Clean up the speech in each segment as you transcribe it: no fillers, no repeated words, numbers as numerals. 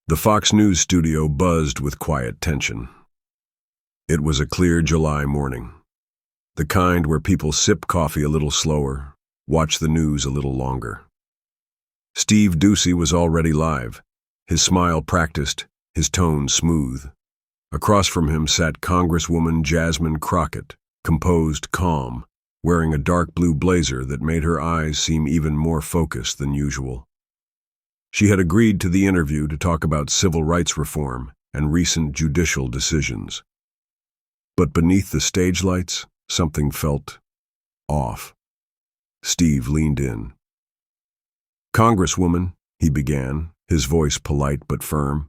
The Fox News studio buzzed with quiet tension. It was a clear July morning, the kind where people sip coffee a little slower, watch the news a little longer. Steve Doocy was already live, his smile practiced, his tone smooth. Across from him sat Congresswoman Jasmine Crockett, composed, calm, wearing a dark blue blazer that made her eyes seem even more focused than usual. She had agreed to the interview to talk about civil rights reform and recent judicial decisions. But beneath the stage lights, something felt off. Steve leaned in. "Congresswoman," he began, his voice polite but firm,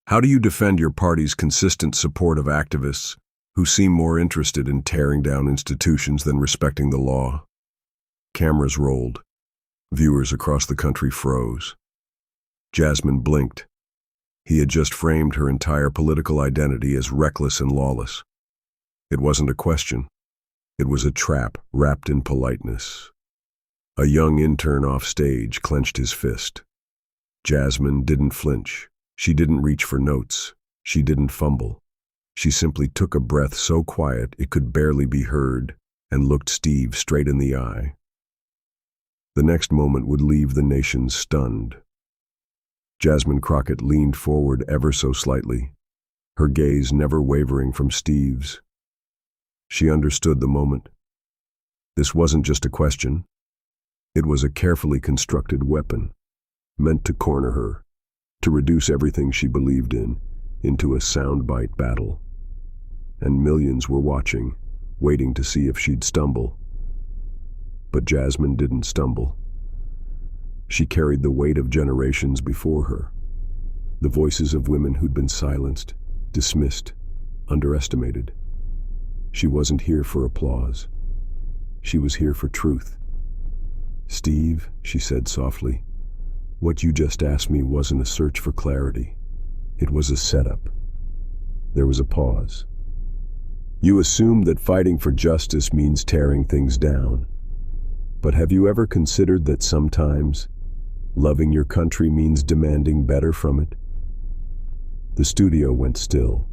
"how do you defend your party's consistent support of activists who seem more interested in tearing down institutions than respecting the law?" Cameras rolled. Viewers across the country froze. Jasmine blinked. He had just framed her entire political identity as reckless and lawless. It wasn't a question. It was a trap wrapped in politeness. A young intern off stage clenched his fist. Jasmine didn't flinch. She didn't reach for notes. She didn't fumble. She simply took a breath so quiet it could barely be heard and looked Steve straight in the eye. The next moment would leave the nation stunned. Jasmine Crockett leaned forward ever so slightly, her gaze never wavering from Steve's. She understood the moment. This wasn't just a question. It was a carefully constructed weapon, meant to corner her, to reduce everything she believed in into a soundbite battle. And millions were watching, waiting to see if she'd stumble. But Jasmine didn't stumble. She carried the weight of generations before her, the voices of women who'd been silenced, dismissed, underestimated. She wasn't here for applause. She was here for truth. "Steve," she said softly, "what you just asked me wasn't a search for clarity. It was a setup." There was a pause. "You assume that fighting for justice means tearing things down. But have you ever considered that sometimes loving your country means demanding better from it?" The studio went still.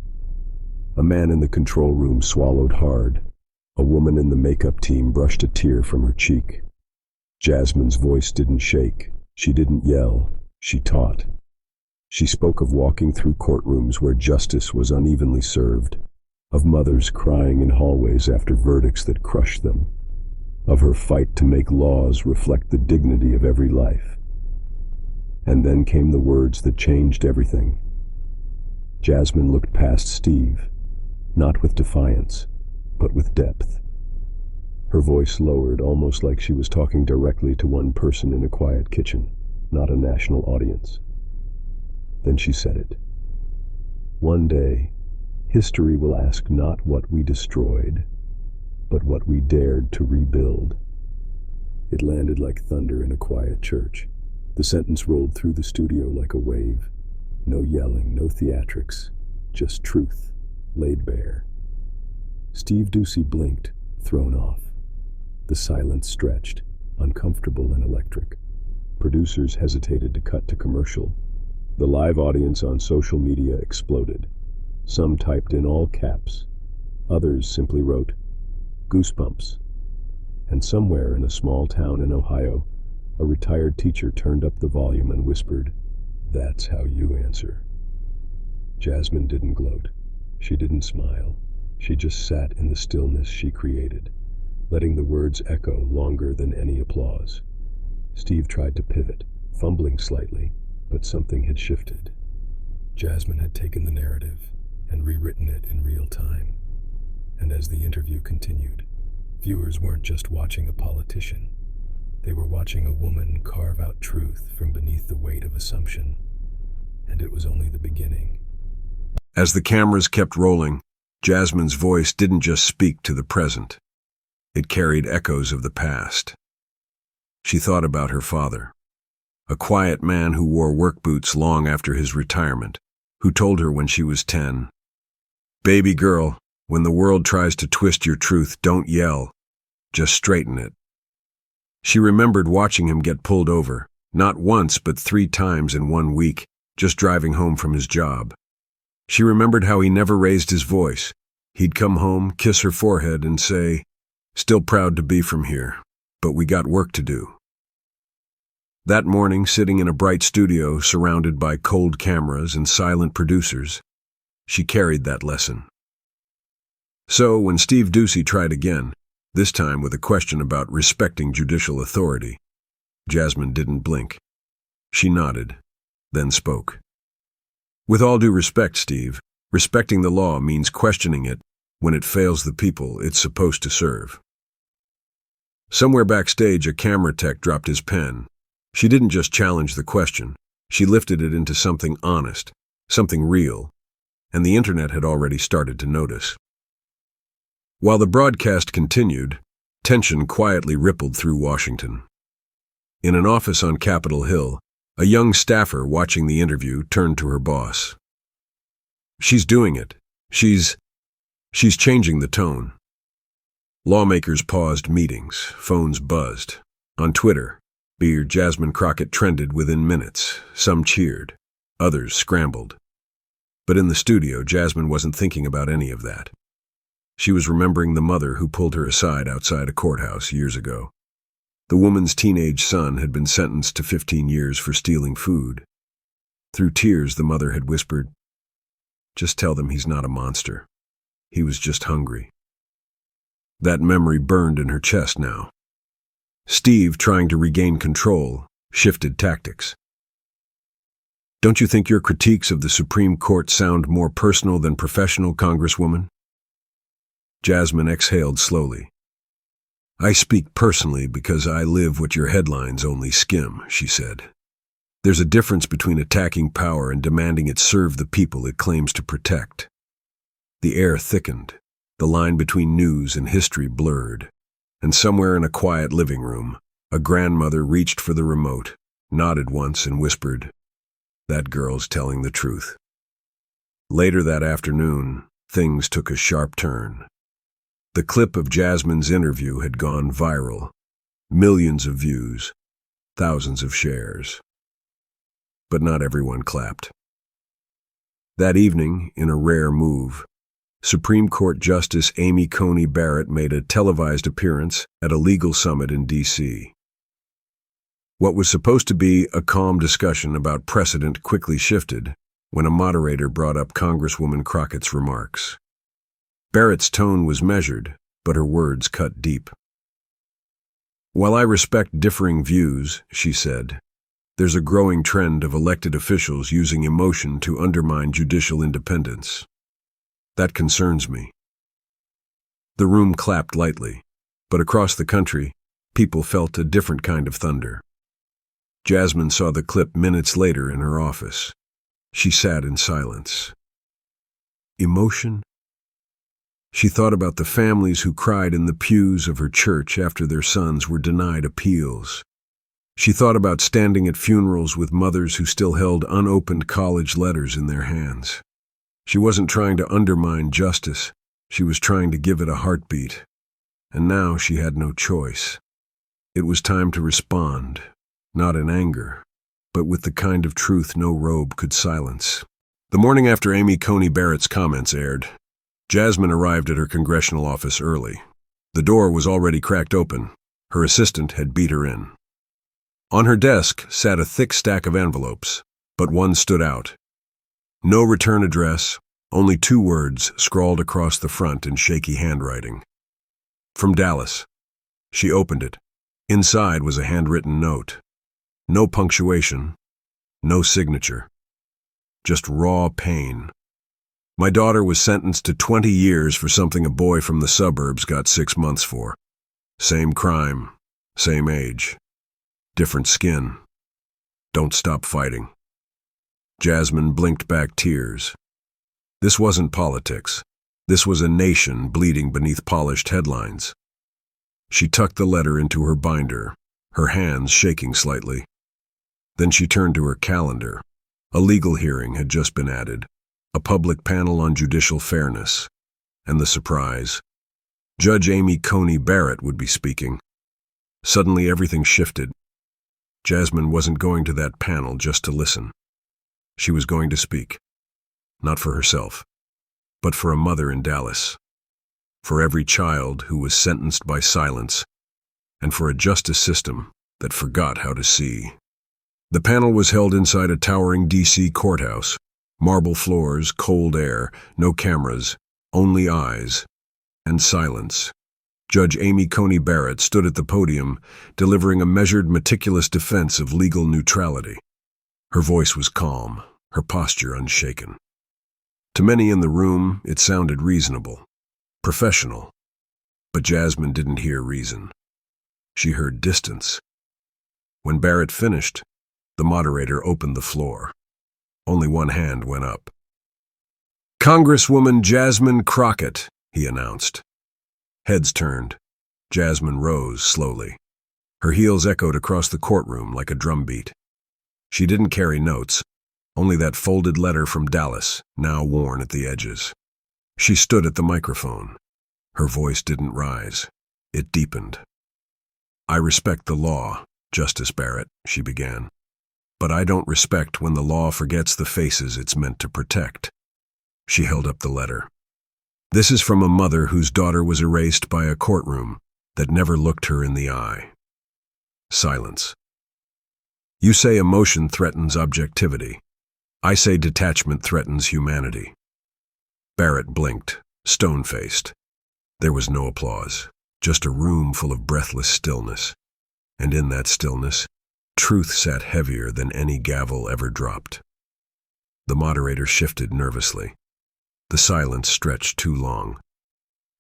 A man in the control room swallowed hard. A woman in the makeup team brushed a tear from her cheek. Jasmine's voice didn't shake. She didn't yell. She taught. She spoke of walking through courtrooms where justice was unevenly served, of mothers crying in hallways after verdicts that crushed them, of her fight to make laws reflect the dignity of every life. And then came the words that changed everything. Jasmine looked past Steve, not with defiance, but with depth. Her voice lowered, almost like she was talking directly to one person in a quiet kitchen, not a national audience. Then she said it. "One day, history will ask not what we destroyed, but what we dared to rebuild." It landed like thunder in a quiet church. The sentence rolled through the studio like a wave. No yelling, no theatrics, just truth, laid bare. Steve Doocy blinked, thrown off. The silence stretched, uncomfortable and electric. Producers hesitated to cut to commercial. The live audience on social media exploded. Some typed in all caps. Others simply wrote, "Goosebumps." And somewhere in a small town in Ohio, a retired teacher turned up the volume and whispered, "That's how you answer." Jasmine didn't gloat. She didn't smile. She just sat in the stillness she created, letting the words echo longer than any applause. Steve tried to pivot, fumbling slightly, but something had shifted. Jasmine had taken the narrative and rewritten it in real time. And as the interview continued, viewers weren't just watching a politician. They were watching a woman carve out truth from beneath the weight of assumption. And it was only the beginning. As the cameras kept rolling, Jasmine's voice didn't just speak to the present. It carried echoes of the past. She thought about her father, a quiet man who wore work boots long after his retirement, who told her when she was 10, "Baby girl, when the world tries to twist your truth, don't yell, just straighten it." She remembered watching him get pulled over, not once but 3 times in 1 week, just driving home from his job. She remembered how he never raised his voice. He'd come home, kiss her forehead, and say, "Still proud to be from here, but we got work to do." That morning, sitting in a bright studio surrounded by cold cameras and silent producers, she carried that lesson. So, when Steve Doocy tried again, this time with a question about respecting judicial authority, Jasmine didn't blink. She nodded, then spoke. "With all due respect, Steve, respecting the law means questioning it when it fails the people it's supposed to serve." Somewhere backstage, a camera tech dropped his pen. She didn't just challenge the question, she lifted it into something honest, something real, and the internet had already started to notice. While the broadcast continued, tension quietly rippled through Washington. In an office on Capitol Hill, a young staffer watching the interview turned to her boss. "She's doing it. She's changing the tone." Lawmakers paused meetings, phones buzzed. On Twitter, Jasmine Crockett trended within minutes. Some cheered, others scrambled. But in the studio, Jasmine wasn't thinking about any of that. She was remembering the mother who pulled her aside outside a courthouse years ago. The woman's teenage son had been sentenced to 15 years for stealing food. Through tears, the mother had whispered, "Just tell them he's not a monster. He was just hungry." That memory burned in her chest now. Steve, trying to regain control, shifted tactics. "Don't you think your critiques of the Supreme Court sound more personal than professional, Congresswoman?" Jasmine exhaled slowly. "I speak personally because I live what your headlines only skim," she said. "There's a difference between attacking power and demanding it serve the people it claims to protect." The air thickened, the line between news and history blurred, and somewhere in a quiet living room, a grandmother reached for the remote, nodded once and whispered, "That girl's telling the truth." Later that afternoon, things took a sharp turn. The clip of Jasmine's interview had gone viral. Millions of views, thousands of shares. But not everyone clapped. That evening, in a rare move, Supreme Court Justice Amy Coney Barrett made a televised appearance at a legal summit in D.C. What was supposed to be a calm discussion about precedent quickly shifted when a moderator brought up Congresswoman Crockett's remarks. Barrett's tone was measured, but her words cut deep. "While I respect differing views," she said, "there's a growing trend of elected officials using emotion to undermine judicial independence. That concerns me." The room clapped lightly, but across the country, people felt a different kind of thunder. Jasmine saw the clip minutes later in her office. She sat in silence. Emotion? She thought about the families who cried in the pews of her church after their sons were denied appeals. She thought about standing at funerals with mothers who still held unopened college letters in their hands. She wasn't trying to undermine justice, she was trying to give it a heartbeat. And now she had no choice. It was time to respond, not in anger, but with the kind of truth no robe could silence. The morning after Amy Coney Barrett's comments aired, Jasmine arrived at her congressional office early. The door was already cracked open. Her assistant had beat her in. On her desk sat a thick stack of envelopes, but one stood out. No return address, only 2 words scrawled across the front in shaky handwriting. From Dallas. She opened it. Inside was a handwritten note. No punctuation, no signature. Just raw pain. "My daughter was sentenced to 20 years for something a boy from the suburbs got 6 months for. Same crime, same age, different skin. Don't stop fighting." Jasmine blinked back tears. This wasn't politics. This was a nation bleeding beneath polished headlines. She tucked the letter into her binder, her hands shaking slightly. Then she turned to her calendar. A legal hearing had just been added, a public panel on judicial fairness, and the surprise. Judge Amy Coney Barrett would be speaking. Suddenly everything shifted. Jasmine wasn't going to that panel just to listen. She was going to speak, not for herself, but for a mother in Dallas, for every child who was sentenced by silence, and for a justice system that forgot how to see. The panel was held inside a towering D.C. courthouse. Marble floors, cold air, no cameras, only eyes, and silence. Judge Amy Coney Barrett stood at the podium, delivering a measured, meticulous defense of legal neutrality. Her voice was calm, her posture unshaken. To many in the room, it sounded reasonable, professional. But Jasmine didn't hear reason. She heard distance. When Barrett finished, the moderator opened the floor. Only one hand went up. "Congresswoman Jasmine Crockett," he announced. Heads turned. Jasmine rose slowly. Her heels echoed across the courtroom like a drumbeat. She didn't carry notes, only that folded letter from Dallas, now worn at the edges. She stood at the microphone. Her voice didn't rise. It deepened. "I respect the law, Justice Barrett," she began. "But I don't respect when the law forgets the faces it's meant to protect." She held up the letter. "This is from a mother whose daughter was erased by a courtroom that never looked her in the eye." Silence. "You say emotion threatens objectivity. I say detachment threatens humanity." Barrett blinked, stone-faced. There was no applause, just a room full of breathless stillness. And in that stillness, truth sat heavier than any gavel ever dropped. The moderator shifted nervously. The silence stretched too long.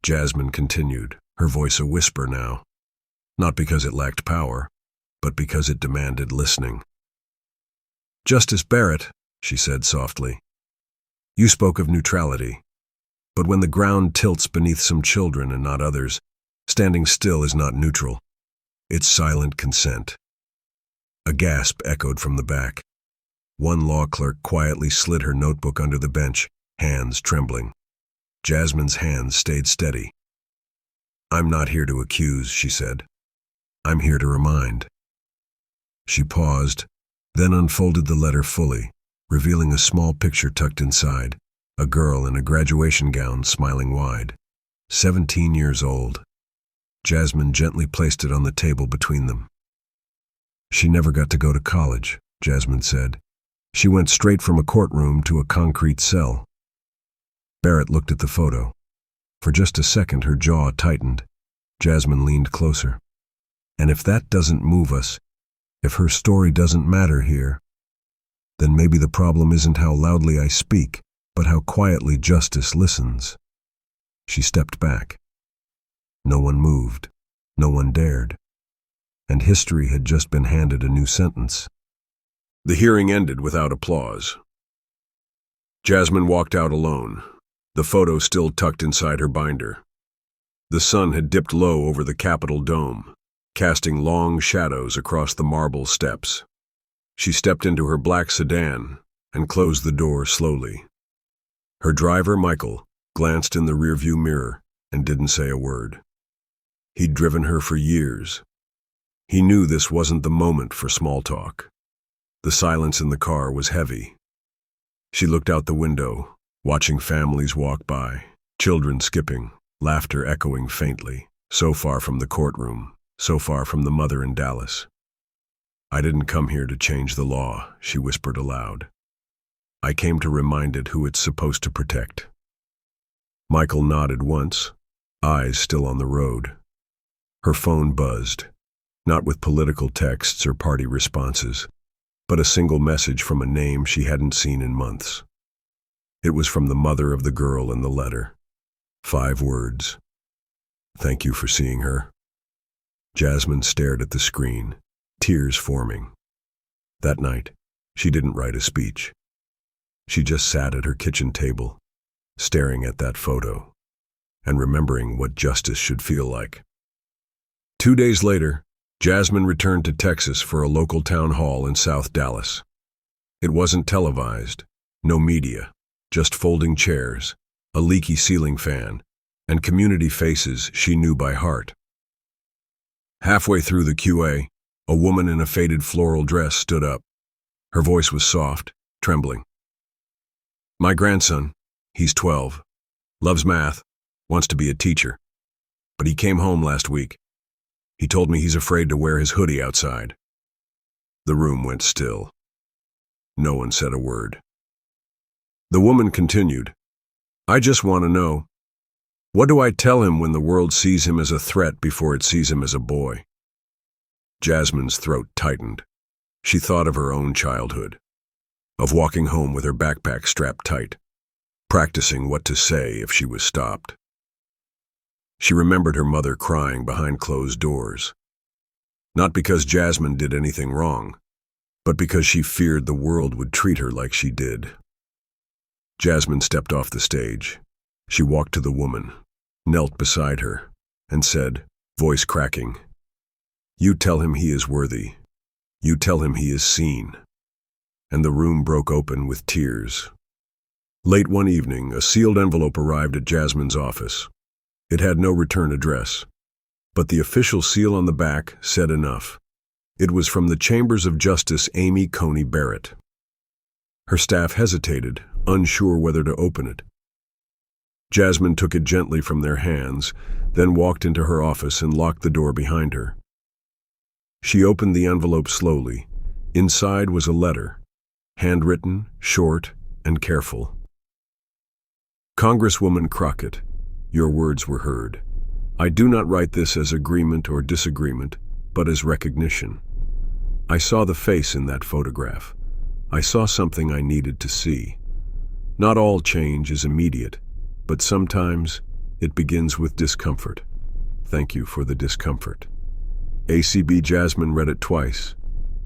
Jasmine continued, her voice a whisper now, not because it lacked power, but because it demanded listening. "Justice Barrett," she said softly, "you spoke of neutrality, but when the ground tilts beneath some children and not others, standing still is not neutral. It's silent consent." A gasp echoed from the back. One law clerk quietly slid her notebook under the bench, hands trembling. Jasmine's hands stayed steady. "I'm not here to accuse," she said. "I'm here to remind." She paused, then unfolded the letter fully, revealing a small picture tucked inside, a girl in a graduation gown smiling wide. 17 years old. Jasmine gently placed it on the table between them. "She never got to go to college," Jasmine said. "She went straight from a courtroom to a concrete cell." Barrett looked at the photo. For just a second, her jaw tightened. Jasmine leaned closer. "And if that doesn't move us, if her story doesn't matter here, then maybe the problem isn't how loudly I speak, but how quietly justice listens." She stepped back. No one moved. No one dared. And history had just been handed a new sentence. The hearing ended without applause. Jasmine walked out alone, the photo still tucked inside her binder. The sun had dipped low over the Capitol dome, casting long shadows across the marble steps. She stepped into her black sedan and closed the door slowly. Her driver, Michael, glanced in the rearview mirror and didn't say a word. He'd driven her for years. He knew this wasn't the moment for small talk. The silence in the car was heavy. She looked out the window, watching families walk by, children skipping, laughter echoing faintly, so far from the courtroom, so far from the mother in Dallas. "I didn't come here to change the law," she whispered aloud. "I came to remind it who it's supposed to protect." Michael nodded once, eyes still on the road. Her phone buzzed, not with political texts or party responses, but a single message from a name she hadn't seen in months. It was from the mother of the girl in the letter. 5 words. "Thank you for seeing her." Jasmine stared at the screen, tears forming. That night, she didn't write a speech. She just sat at her kitchen table, staring at that photo, and remembering what justice should feel like. 2 days later, Jasmine returned to Texas for a local town hall in South Dallas. It wasn't televised, no media, just folding chairs, a leaky ceiling fan, and community faces she knew by heart. Halfway through the QA, a woman in a faded floral dress stood up. Her voice was soft, trembling. My grandson, he's 12, loves math, wants to be a teacher. But he came home last week. He told me he's afraid to wear his hoodie outside. The room went still. No one said a word. The woman continued, I just want to know, what do I tell him when the world sees him as a threat before it sees him as a boy? Jasmine's throat tightened. She thought of her own childhood, of walking home with her backpack strapped tight, practicing what to say if she was stopped. She remembered her mother crying behind closed doors, not because Jasmine did anything wrong, but because she feared the world would treat her like she did. Jasmine stepped off the stage. She walked to the woman, knelt beside her, and said, voice cracking, You tell him he is worthy. You tell him he is seen. And the room broke open with tears. Late one evening, a sealed envelope arrived at Jasmine's office. It had no return address, but the official seal on the back said enough. It was from the Chambers of Justice Amy Coney Barrett. Her staff hesitated, unsure whether to open it. Jasmine took it gently from their hands, then walked into her office and locked the door behind her. She opened the envelope slowly. Inside was a letter, handwritten, short, and careful. Congresswoman Crockett, your words were heard. I do not write this as agreement or disagreement, but as recognition. I saw the face in that photograph. I saw something I needed to see. Not all change is immediate, but sometimes it begins with discomfort. Thank you for the discomfort. ACB Jasmine read it twice.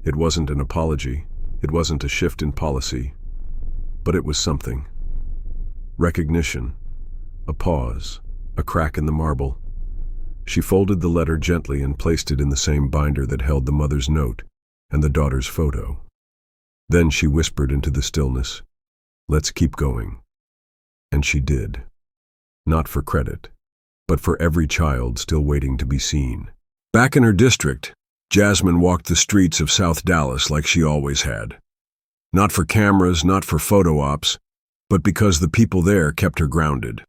It wasn't an apology. It wasn't a shift in policy. But it was something. Recognition. A pause. A crack in the marble. She folded the letter gently and placed it in the same binder that held the mother's note and the daughter's photo. Then she whispered into the stillness, Let's keep going. And she did. Not for credit, but for every child still waiting to be seen. Back in her district, Jasmine walked the streets of South Dallas like she always had. Not for cameras, not for photo ops, but because the people there kept her grounded.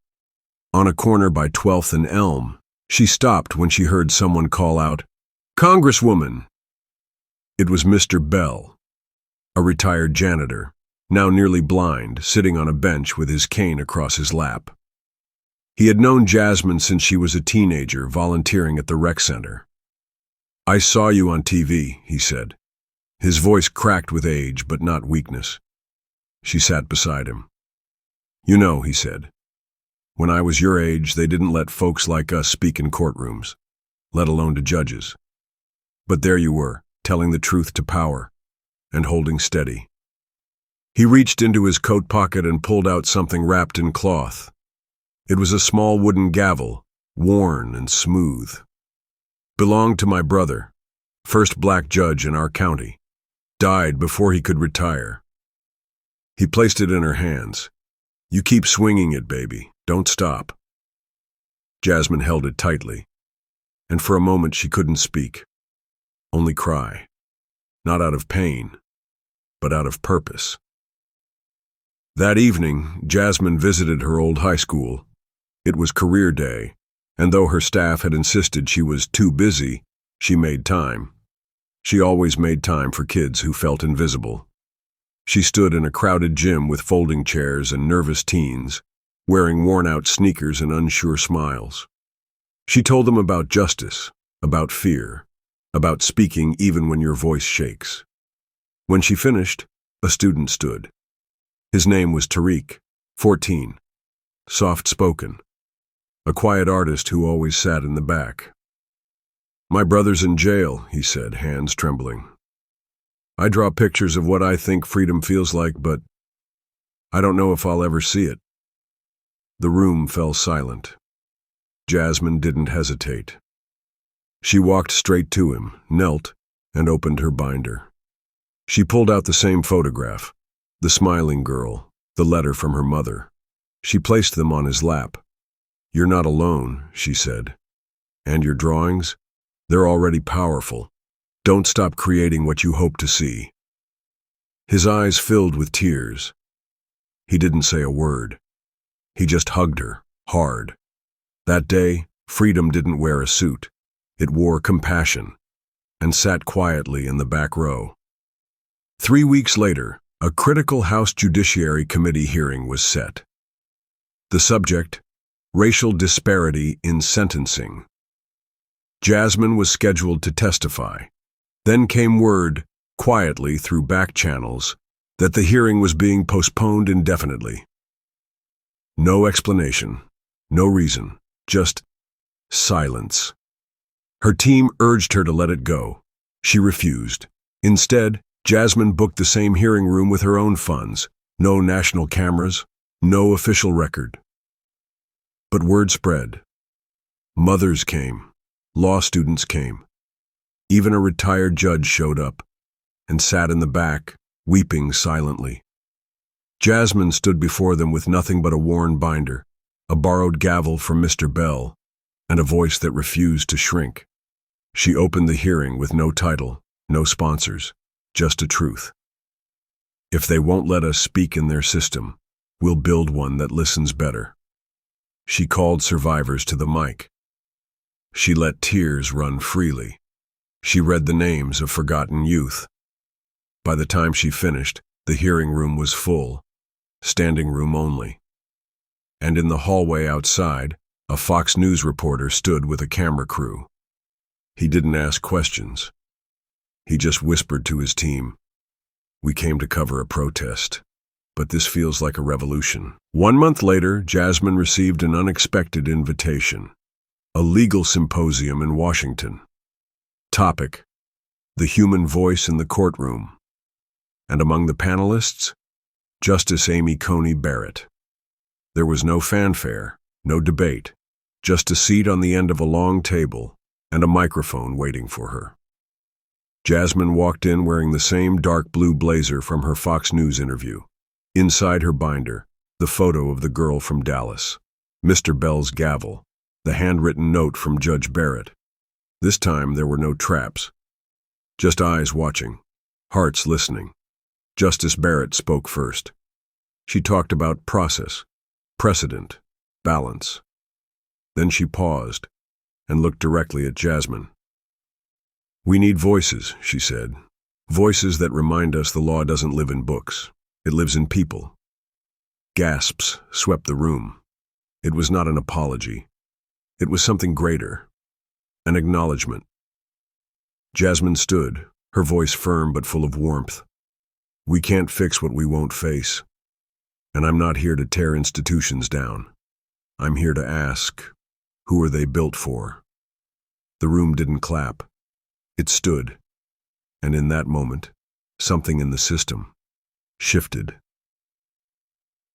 On a corner by 12th and Elm, she stopped when she heard someone call out, Congresswoman! It was Mr. Bell, a retired janitor, now nearly blind, sitting on a bench with his cane across his lap. He had known Jasmine since she was a teenager, volunteering at the rec center. I saw you on TV, he said. His voice cracked with age, but not weakness. She sat beside him. You know, he said, when I was your age, they didn't let folks like us speak in courtrooms, let alone to judges. But there you were, telling the truth to power, and holding steady. He reached into his coat pocket and pulled out something wrapped in cloth. It was a small wooden gavel, worn and smooth. Belonged to my brother, first black judge in our county. Died before he could retire. He placed it in her hands. You keep swinging it, baby. Don't stop. Jasmine held it tightly, and for a moment she couldn't speak, only cry. Not out of pain, but out of purpose. That evening, Jasmine visited her old high school. It was career day, and though her staff had insisted she was too busy, she made time. She always made time for kids who felt invisible. She stood in a crowded gym with folding chairs and nervous teens, wearing worn-out sneakers and unsure smiles. She told them about justice, about fear, about speaking even when your voice shakes. When she finished, a student stood. His name was Tariq, 14, soft-spoken, a quiet artist who always sat in the back. My brother's in jail, he said, hands trembling. I draw pictures of what I think freedom feels like, but I don't know if I'll ever see it. The room fell silent. Jasmine didn't hesitate. She walked straight to him, knelt, and opened her binder. She pulled out the same photograph, the smiling girl, the letter from her mother. She placed them on his lap. You're not alone, she said. And your drawings? They're already powerful. Don't stop creating what you hope to see. His eyes filled with tears. He didn't say a word. He just hugged her, hard. That day, freedom didn't wear a suit. It wore compassion, and sat quietly in the back row. 3 weeks later, a critical House Judiciary Committee hearing was set. The subject, racial disparity in sentencing. Jasmine was scheduled to testify. Then came word, quietly through back channels, that the hearing was being postponed indefinitely. No explanation, no reason, just silence. Her team urged her to let it go. She refused. Instead, Jasmine booked the same hearing room with her own funds. No national cameras, no official record. But word spread. Mothers came. Law students came. Even a retired judge showed up and sat in the back, weeping silently. Jasmine stood before them with nothing but a worn binder, a borrowed gavel from Mr. Bell, and a voice that refused to shrink. She opened the hearing with no title, no sponsors, just a truth. If they won't let us speak in their system, we'll build one that listens better. She called survivors to the mic. She let tears run freely. She read the names of forgotten youth. By the time she finished, the hearing room was full, standing room only. And in the hallway outside, a Fox News reporter stood with a camera crew. He didn't ask questions. He just whispered to his team, "We came to cover a protest, but this feels like a revolution." 1 month later, Jasmine received an unexpected invitation. A legal symposium in Washington. Topic: the human voice in the courtroom. And among the panelists, Justice Amy Coney Barrett. There was no fanfare, no debate, just a seat on the end of a long table and a microphone waiting for her. Jasmine walked in wearing the same dark blue blazer from her Fox News interview. Inside her binder, the photo of the girl from Dallas, Mr. Bell's gavel, the handwritten note from Judge Barrett. This time there were no traps, just eyes watching, hearts listening. Justice Barrett spoke first. She talked about process, precedent, balance. Then she paused and looked directly at Jasmine. "We need voices," she said. "Voices that remind us the law doesn't live in books. It lives in people." Gasps swept the room. It was not an apology. It was something greater. An acknowledgement. Jasmine stood, her voice firm but full of warmth. "We can't fix what we won't face. And I'm not here to tear institutions down. I'm here to ask, who are they built for?" The room didn't clap. It stood. And in that moment, something in the system shifted.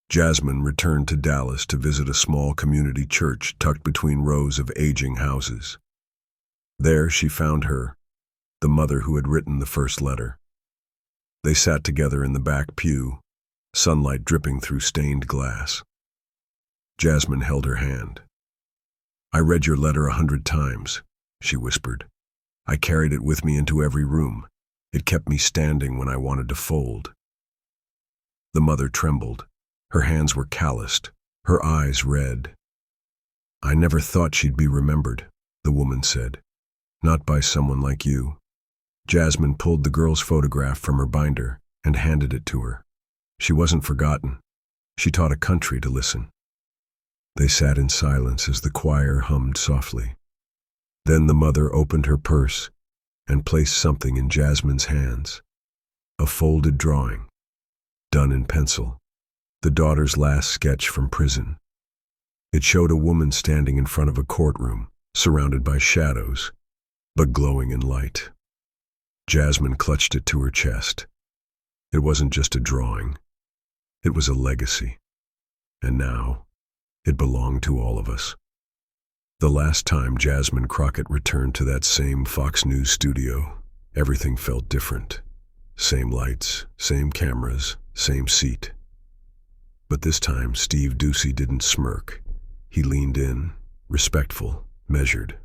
Jasmine returned to Dallas to visit a small community church tucked between rows of aging houses. There she found her, the mother who had written the first letter. They sat together in the back pew, sunlight dripping through stained glass. Jasmine held her hand. "I read your letter 100 times, she whispered. "I carried it with me into every room. It kept me standing when I wanted to fold." The mother trembled. Her hands were calloused, her eyes red. "I never thought she'd be remembered," the woman said. "Not by someone like you." Jasmine pulled the girl's photograph from her binder and handed it to her. She wasn't forgotten. She taught a country to listen. They sat in silence as the choir hummed softly. Then the mother opened her purse and placed something in Jasmine's hands. A folded drawing, done in pencil. The daughter's last sketch from prison. It showed a woman standing in front of a courtroom, surrounded by shadows, but glowing in light. Jasmine clutched it to her chest. It wasn't just a drawing. It was a legacy. And now, it belonged to all of us. The last time Jasmine Crockett returned to that same Fox News studio, everything felt different. Same lights, same cameras, same seat. But this time, Steve Doocy didn't smirk. He leaned in, respectful, measured.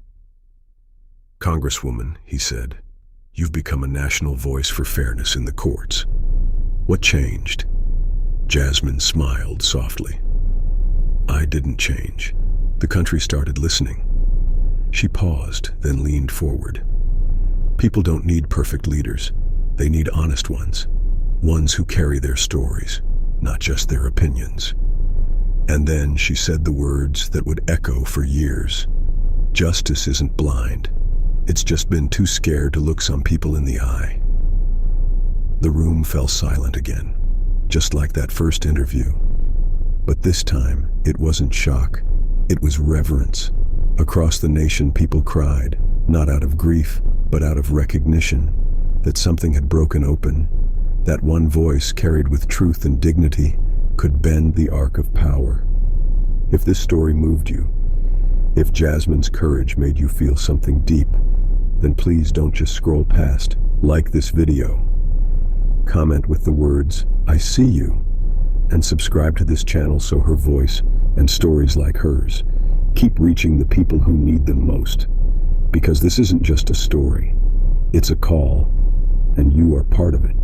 "Congresswoman," he said, "you've become a national voice for fairness in the courts. What changed?" Jasmine smiled softly. I didn't change. The country started listening. She paused, then leaned forward. People don't need perfect leaders. They need honest ones. Ones who carry their stories, not just their opinions. And then she said the words that would echo for years. Justice isn't blind. It's just been too scared to look some people in the eye. The room fell silent again, just like that first interview. But this time, it wasn't shock. It was reverence. Across the nation, people cried, not out of grief, but out of recognition that something had broken open, that one voice carried with truth and dignity could bend the arc of power. If this story moved you, if Jasmine's courage made you feel something deep, then please don't just scroll past. Like this video. Comment with the words, "I see you," and subscribe to this channel so her voice and stories like hers keep reaching the people who need them most. Because this isn't just a story, it's a call, and you are part of it.